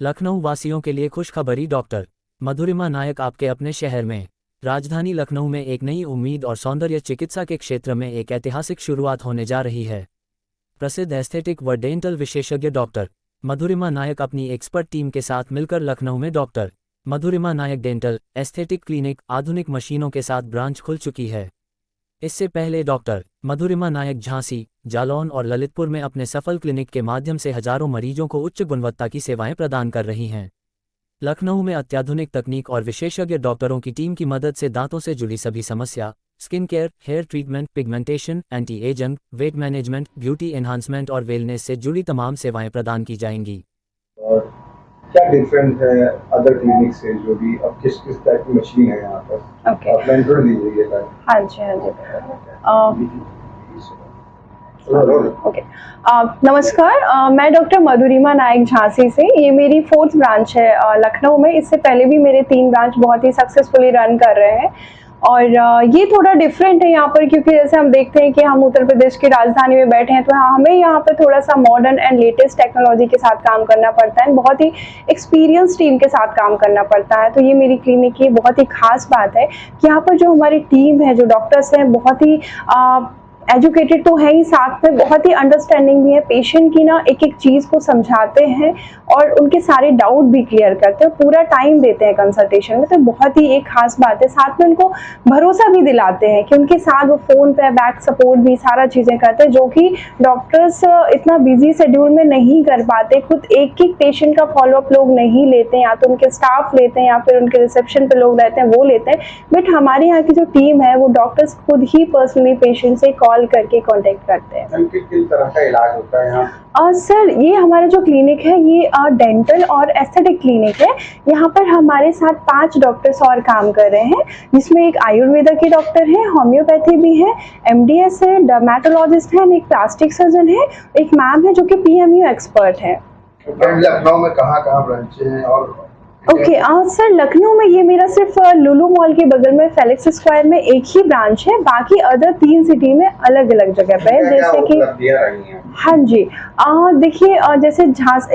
लखनऊ वासियों के लिए खुशखबरी। डॉक्टर मधुरिमा नायक आपके अपने शहर में। राजधानी लखनऊ में एक नई उम्मीद और सौंदर्य चिकित्सा के क्षेत्र में एक ऐतिहासिक शुरुआत होने जा रही है। प्रसिद्ध एस्थेटिक व डेंटल विशेषज्ञ डॉक्टर मधुरिमा नायक अपनी एक्सपर्ट टीम के साथ मिलकर लखनऊ में डॉक्टर मधुरिमा नायक डेंटल एस्थेटिक क्लिनिक आधुनिक मशीनों के साथ ब्रांच खुल चुकी है। इससे पहले डॉक्टर मधुरिमा नायक झांसी, जालौन और ललितपुर में अपने सफल क्लिनिक के माध्यम से हजारों मरीजों को उच्च गुणवत्ता की सेवाएं प्रदान कर रही हैं। लखनऊ में अत्याधुनिक तकनीक और विशेषज्ञ डॉक्टरों की टीम की मदद से दांतों से जुड़ी सभी समस्या, skin care, hair treatment, pigmentation, anti ageing, weight management, beauty enhancement और वेलनेस से जुड़ी तमाम सेवाएं प्रदान की जाएंगी। और क्या डिफरेंस है अदर क्लिनिक से, जो भी अब किस किस टाइप की मशीन है यहाँ पर? ओके, आप इंट्रो दीजिए। हाँ जी हाँ जी। ओके, नमस्कार, मैं डॉक्टर मधुरिमा नायक झांसी से। ये मेरी 4th ब्रांच है लखनऊ में। इससे पहले भी मेरे 3 ब्रांच बहुत ही सक्सेसफुली रन कर रहे हैं। और ये थोड़ा डिफरेंट है यहाँ पर, क्योंकि जैसे हम देखते हैं कि हम उत्तर प्रदेश की राजधानी में बैठे हैं, तो हमें यहाँ पर थोड़ा सा मॉडर्न एंड लेटेस्ट टेक्नोलॉजी के साथ काम करना पड़ता है, बहुत ही एक्सपीरियंस टीम के साथ काम करना पड़ता है। तो ये मेरी क्लिनिक की बहुत ही खास बात है कि यहाँ पर जो हमारी टीम है, जो डॉक्टर्स हैं, बहुत ही एजुकेटेड तो है ही, साथ में बहुत ही अंडरस्टैंडिंग भी है। पेशेंट की ना एक एक चीज़ को समझाते हैं और उनके सारे डाउट भी क्लियर करते हैं, पूरा टाइम देते हैं कंसल्टेशन में। तो बहुत ही एक खास बात है। साथ में उनको भरोसा भी दिलाते हैं कि उनके साथ वो फ़ोन पे बैक सपोर्ट भी सारा चीज़ें करते हैं, जो कि डॉक्टर्स इतना बिजी शेड्यूल में नहीं कर पाते। खुद एक एक पेशेंट का फॉलोअप लोग नहीं लेते हैं, या तो उनके स्टाफ लेते हैं या फिर उनके रिसेप्शन पे लोग रहते हैं वो लेते हैं। बट हमारे यहाँ की जो टीम है, वो डॉक्टर्स खुद ही पर्सनली पेशेंट से कॉल करके कांटेक्ट करते हैं। किस तरह का इलाज होता है यहाँ? सर, ये हमारा जो क्लिनिक है, ये डेंटल और एस्थेटिक क्लिनिक है। यहाँ पर हमारे साथ 5 डॉक्टर्स और काम कर रहे हैं, जिसमें एक आयुर्वेदा के डॉक्टर हैं, होम्योपैथी भी है, MDS है, डर्मेटोलॉजिस्ट है, एक प्लास्टिक सर्जन है, एक मैम है जो कि PMU एक्सपर्ट है। लखनऊ में कहाँ कहाँ ब्रांचें हैं? और ओके, सर, लखनऊ में ये मेरा सिर्फ लुलु मॉल के बगल में फेलिक्स स्क्वायर में एक ही ब्रांच है। बाकी अदर 3 सिटी में अलग अलग जगह पे है, जैसे कि हाँ जी। देखिए, जैसे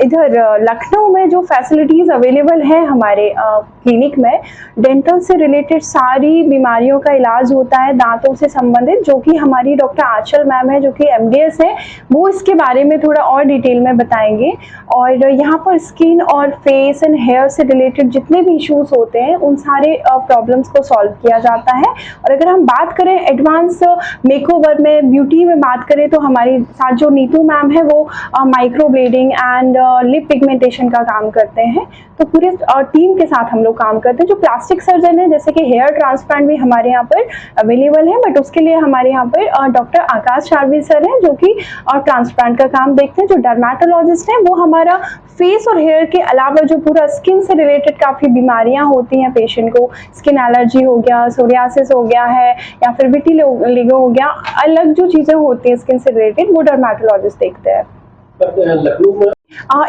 इधर लखनऊ में जो फैसिलिटीज़ अवेलेबल है हमारे क्लिनिक में, डेंटल से रिलेटेड सारी बीमारियों का इलाज होता है, दांतों से संबंधित, जो कि हमारी डॉक्टर आंचल मैम है, जो कि MDS है, वो इसके बारे में थोड़ा और डिटेल में बताएंगे। और यहाँ पर स्किन और फेस एंड हेयर से रिलेटेड जितने भी इश्यूज होते हैं, उन सारे प्रॉब्लम्स को सॉल्व किया जाता है। और अगर हम बात करें एडवांस मेकओवर में, ब्यूटी में बात करें, तो हमारी साथ जो नीतू मैम है, वो micro blending and lip pigmentation का काम करते हैं। तो पूरे टीम के साथ हम लोग काम करते हैं। जो प्लास्टिक सर्जन है, जैसे कि हेयर ट्रांसप्लांट भी हमारे यहाँ पर अवेलेबल है, बट उसके लिए हमारे यहाँ पर डॉक्टर आकाश शारवी सर हैं, जो कि ट्रांसप्लांट का काम देखते हैं। जो डर्मेटोलॉजिस्ट हैं, वो हमारा फेस और हेयर के अलावा जो पूरा स्किन से रिलेटेड काफ़ी बीमारियां होती हैं पेशेंट को, स्किन एलर्जी हो गया, सोरियासिस हो गया है, या फिर विटिलिगो हो गया, अलग जो चीज़ें होती हैं स्किन से रिलेटेड, वो डर्मेटोलॉजिस्ट देखते हैं। लखनऊ में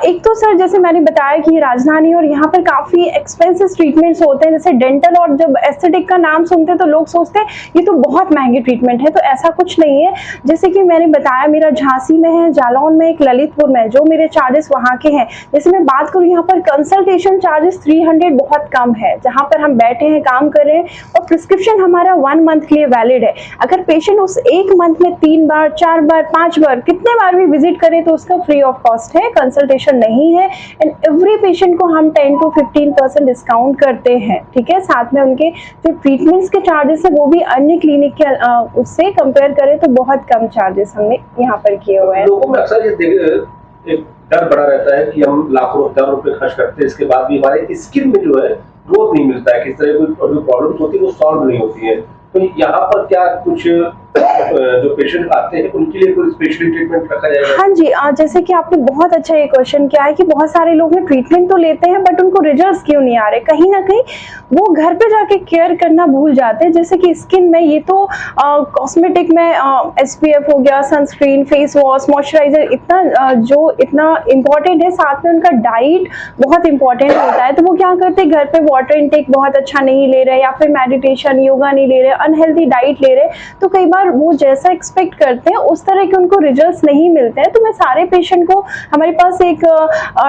एक तो सर, जैसे मैंने बताया कि ये राजधानी और यहाँ पर काफ़ी एक्सपेंसिव ट्रीटमेंट्स होते हैं, जैसे डेंटल और जब एस्थेटिक का नाम सुनते हैं तो लोग सोचते हैं ये तो बहुत महंगे ट्रीटमेंट है, तो ऐसा कुछ नहीं है। जैसे कि मैंने बताया, मेरा झांसी में है, जालौन में, एक ललितपुर में, जो मेरे चार्जेस वहाँ के हैं। जैसे मैं बात करूँ, यहाँ पर कंसल्टेशन चार्जेस 300 बहुत कम है, जहाँ पर हम बैठे हैं, काम कर रहे हैं, और प्रिस्क्रिप्शन हमारा 1 मंथ के लिए वैलिड है। अगर पेशेंट उस 1 मंथ में 3 बार, 4 बार, 5 बार, कितने बार भी विजिट करे, तो उसका फ्री ऑफ कॉस्ट है, कंसल्टेशन नहीं है। एंड एवरी पेशेंट को हम 10 to 15% डिस्काउंट करते हैं, ठीक है। साथ में उनके जो ट्रीटमेंट्स के चार्जेस है, वो भी अन्य क्लिनिक के उससे कंपेयर करें तो बहुत कम चार्जेस हमने यहाँ पर किए हुए हैं। लोगों में अक्सर ये एक डर बड़ा रहता है कि हम लाखों हज़ारों रुपए खर्च करते हैं, इसके बाद भी हमारे स्किन में जो है ग्रोथ नहीं मिलता है, किस तरह की जो प्रॉब्लम्स होती है वो सॉल्व नहीं होती है। तो यहाँ पर क्या कुछ जो पेशेंट आते हैं उनके लिए कोई स्पेशल ट्रीटमेंट रखा जाएगा? हाँ जी, जैसे कि आपने बहुत अच्छा ये क्वेश्चन किया है कि बहुत सारे लोग ट्रीटमेंट तो लेते हैं, बट उनको रिजल्ट्स क्यों नहीं आ रहे। कहीं ना कहीं वो घर पे जाके केयर करना भूल जाते हैं। जैसे कि स्किन में, ये तो कॉस्मेटिक में SPF हो गया, सनस्क्रीन, फेस वॉश, मॉइस्चराइजर, इतना इम्पॉर्टेंट है। साथ में उनका डाइट बहुत इंपॉर्टेंट होता है। तो वो क्या करते हैं, घर पे वाटर इनटेक बहुत अच्छा नहीं ले रहे, या फिर मेडिटेशन, योगा नहीं ले रहे, अनहेल्दी डाइट ले रहे, तो कई बार और वो जैसा एक्सपेक्ट करते हैं उस तरह के उनको रिजल्ट्स नहीं मिलते हैं। तो मैं सारे पेशेंट को, हमारे पास एक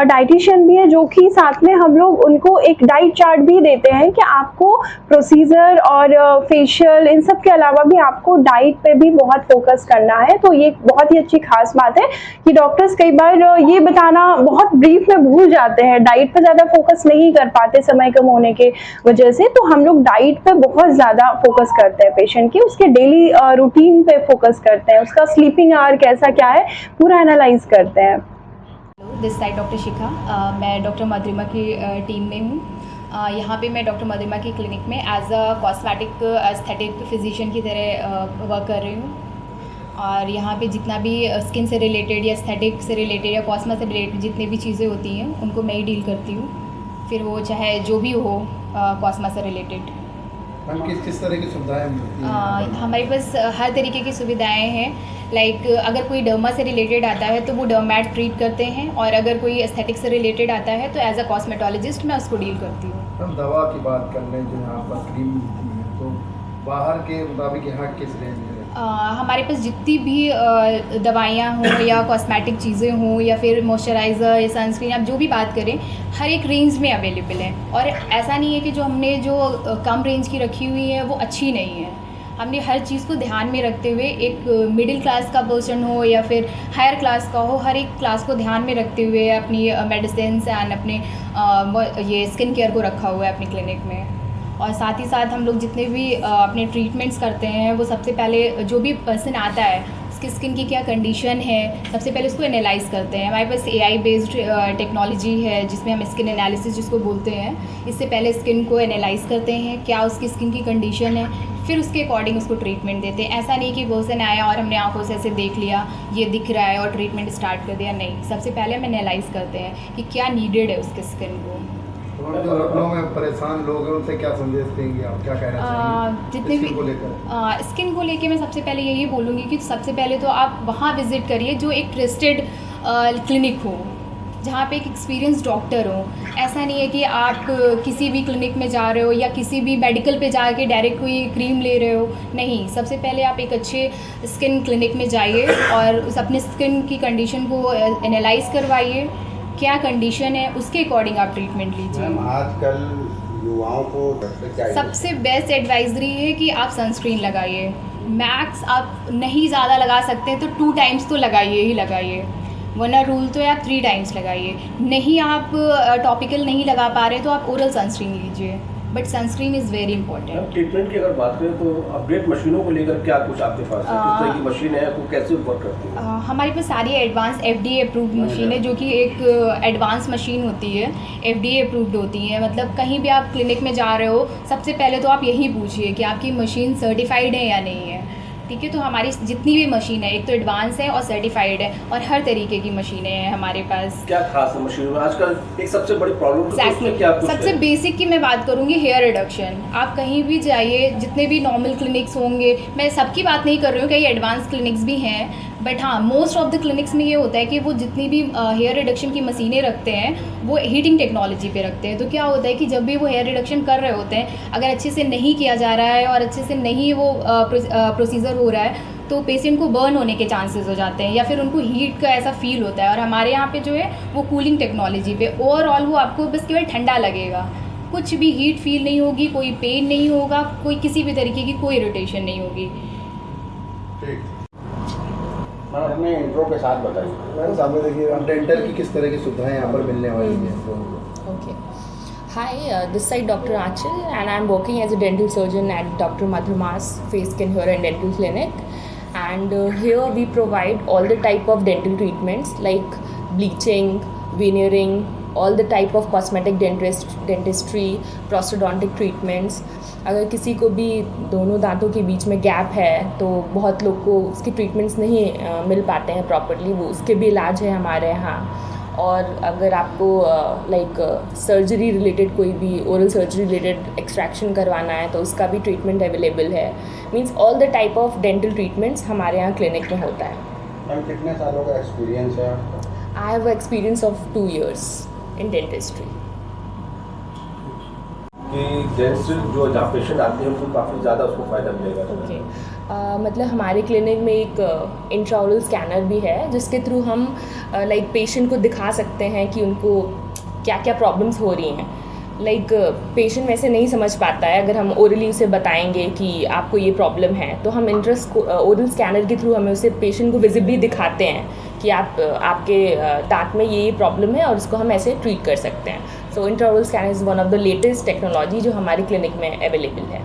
डाइटिशियन भी है जो कि साथ में हम लोग उनको एक डाइट चार्ट भी देते हैं कि आपको प्रोसीजर और फेशियल इन सब के अलावा भी आपको डाइट पे भी बहुत फोकस करना है। तो ये बहुत ही अच्छी खास बात है कि डॉक्टर्स कई बार ये बताना बहुत ब्रीफ में भूल जाते हैं, डाइट पे ज़्यादा फोकस नहीं कर पाते समय कम होने के वजह से। तो हम लोग डाइट पे बहुत ज़्यादा फोकस करते हैं पेशेंट की, उसके डेली रूटीन पे फोकस करते हैं, उसका स्लीपिंग आवर कैसा क्या है पूरा एनालाइज करते हैं। दिस साइड डॉक्टर शिखा, मैं डॉक्टर मधुरिमा की टीम में हूँ। यहाँ पे मैं डॉक्टर मधुरिमा की क्लिनिक में as a cosmetic aesthetic physician की तरह वर्क कर रही हूँ। और यहाँ पे जितना भी स्किन से रिलेटेड या एस्थेटिक से रिलेटेड या कॉस्मा से रिलेटेड जितनी भी चीज़ें होती हैं उनको मैं ही डील करती हूँ, फिर वो चाहे जो भी हो कॉस्मा से रिलेटेड। मैम किस तरह की सुविधाएं मिलती हैं? हमारे पास हर तरीके की सुविधाएं हैं। लाइक अगर कोई डर्मा से रिलेटेड आता है तो वो डर्मैट ट्रीट करते हैं, और अगर कोई एस्थेटिक से रिलेटेड आता है तो एज अ कॉस्मेटोलॉजिस्ट मैं उसको डील करती हूँ। हम दवा की बात कर लें जो यहाँ पर क्रीम मिलती है, तो बाहर के मुताबिक यहाँ किस रेंज में? हमारे पास जितनी भी दवाइयाँ हों या कॉस्मेटिक चीज़ें हों या फिर मॉइस्चराइज़र या सनस्क्रीन, आप जो भी बात करें हर एक रेंज में अवेलेबल है। और ऐसा नहीं है कि जो हमने जो कम रेंज की रखी हुई है वो अच्छी नहीं है। हमने हर चीज़ को ध्यान में रखते हुए, एक मिडिल क्लास का पर्सन हो या फिर हायर क्लास का हो, हर एक क्लास को ध्यान में रखते हुए अपनी मेडिसिन एंड अपने ये स्किन केयर को रखा हुआ है अपनी क्लिनिक में। और साथ ही साथ हम लोग जितने भी अपने ट्रीटमेंट्स करते हैं वो सबसे पहले जो भी पर्सन आता है उसकी स्किन की क्या कंडीशन है सबसे पहले उसको एनालाइज़ करते हैं। हमारे पास AI बेस्ड टेक्नोलॉजी है जिसमें हम स्किन एनालिसिस जिसको बोलते हैं। इससे पहले स्किन को एनालाइज़ करते हैं क्या उसकी स्किन की कंडीशन है, फिर उसके अकॉर्डिंग उसको ट्रीटमेंट देते हैं। ऐसा नहीं कि पर्सन आया और हमने आंखों से ऐसे देख लिया ये दिख रहा है और ट्रीटमेंट स्टार्ट कर दिया, नहीं। सबसे पहले हम एनालाइज़ करते हैं कि क्या नीडेड है उसके स्किन को। तो जो लखनऊ में परेशान लोग हैं उनसे क्या संदेश देंगे आप, क्या कहना चाहेंगे जितने भी स्किन को लेकर? स्किन को लेके मैं सबसे पहले यही बोलूँगी कि सबसे पहले तो आप वहाँ विज़िट करिए जो एक ट्रस्टेड क्लिनिक हो, जहाँ पे एक एक्सपीरियंस डॉक्टर हो। ऐसा नहीं है कि आप किसी भी क्लिनिक में जा रहे हो या किसी भी मेडिकल पे जाके डायरेक्ट कोई क्रीम ले रहे हो, नहीं। सबसे पहले आप एक अच्छे स्किन क्लिनिक में जाइए और उस अपने स्किन की कंडीशन को एनालाइज़ करवाइए, क्या कंडीशन है उसके अकॉर्डिंग आप ट्रीटमेंट लीजिए। आजकल युवाओं को क्या सबसे बेस्ट एडवाइजरी है कि आप सनस्क्रीन लगाइए। मैक्स आप नहीं ज़्यादा लगा सकते हैं तो 2 टाइम्स तो लगाइए ही लगाइए, वरना रूल तो है आप 3 टाइम्स लगाइए। नहीं आप टॉपिकल नहीं लगा पा रहे तो आप ओरल सनस्क्रीन लीजिए, but sunscreen is very important. Treatment की अगर बात करें तो अपडेट मशीनों को लेकर क्या कुछ आपके पास है, किस तरह की मशीन है, वो कैसे वर्क करती है? हमारे पास सारी एडवांस FDA अप्रूव्ड मशीन है, जो कि एक एडवांस मशीन होती है, FDA अप्रूव्ड होती है। मतलब कहीं भी आप क्लिनिक में जा रहे हो सबसे पहले तो आप यही पूछिए कि आपकी मशीन सर्टिफाइड है या नहीं है, ठीक है। तो हमारी जितनी भी मशीन है एक तो एडवांस है और सर्टिफाइड है, और हर तरीके की मशीनें हैं हमारे पास। क्या खास है मशीनों में आजकल? एक सबसे बड़ी प्रॉब्लम सबसे बेसिक की मैं बात करूँगी हेयर रिडक्शन। आप कहीं भी जाइए, जितने भी नॉर्मल क्लिनिक्स होंगे, मैं सबकी बात नहीं कर रही हूँ, कई एडवांस क्लिनिक्स भी हैं, बट हाँ मोस्ट ऑफ द क्लिनिक्स में ये होता है कि वो जितनी भी हेयर रिडक्शन की मशीनें रखते हैं वो हीटिंग टेक्नोलॉजी पे रखते हैं। तो क्या होता है कि जब भी वो हेयर रिडक्शन कर रहे होते हैं, अगर अच्छे से नहीं किया जा रहा है और अच्छे से नहीं वो प्रोसीजर हो रहा है तो पेशेंट को बर्न होने के चांसेस हो जाते हैं या फिर उनको हीट का ऐसा फील होता है। और हमारे यहाँ पे जो है वो कूलिंग टेक्नोलॉजी पे ओवरऑल वो आपको बस केवल ठंडा लगेगा, कुछ भी हीट फील नहीं होगी, कोई पेन नहीं होगा, कोई किसी भी तरीके की कोई इरिटेशन नहीं होगी। अपने इंट्रो के साथ बताइए। मैम सामने देखिए अब डेंटल की किस तरह की सुविधाएं यहाँ पर मिलने वाली हैं? Okay. Hi, this side Dr. Achal, and I'm working as a dental surgeon at Dr. Madhurma's Face Skin Hair and Dental Clinic. And here we provide all the type of dental treatments like bleaching, veneering, all the type of cosmetic dentistry, prosthodontic treatments. अगर किसी को भी दोनों दांतों के बीच में gap है तो बहुत लोग को उसकी ट्रीटमेंट्स नहीं मिल पाते हैं प्रॉपर्ली, वो उसके भी इलाज है हमारे यहाँ। और अगर आपको लाइक सर्जरी रिलेटेड कोई भी ओरल सर्जरी रिलेटेड एक्सट्रैक्शन करवाना है तो उसका भी ट्रीटमेंट अवेलेबल है। Means all the type of dental treatments हमारे यहाँ क्लिनिक में होता है। मैम कितने सालों का एक्सपीरियंस है आपका? I have experience of 2 years in dentistry. कि जेंट्स जो जहाँ पेशेंट आते हैं उनको काफ़ी ज़्यादा उसको फ़ायदा मिलेगा? ओके मतलब हमारे क्लिनिक में एक इंट्राओरल स्कैनर भी है जिसके थ्रू हम लाइक पेशेंट को दिखा सकते हैं कि उनको क्या क्या प्रॉब्लम्स हो रही हैं। लाइक पेशेंट वैसे नहीं समझ पाता है, अगर हम ओरली उसे बताएंगे कि आपको ये प्रॉब्लम है तो हम ओरल स्कैनर के थ्रू हमें उसे पेशेंट को विजिबली दिखाते हैं कि आपके दांत में ये प्रॉब्लम है और इसको हम ऐसे ट्रीट कर सकते हैं। So intraoral scanner is one of the latest technology जो हमारे क्लिनिक में अवेलेबल है।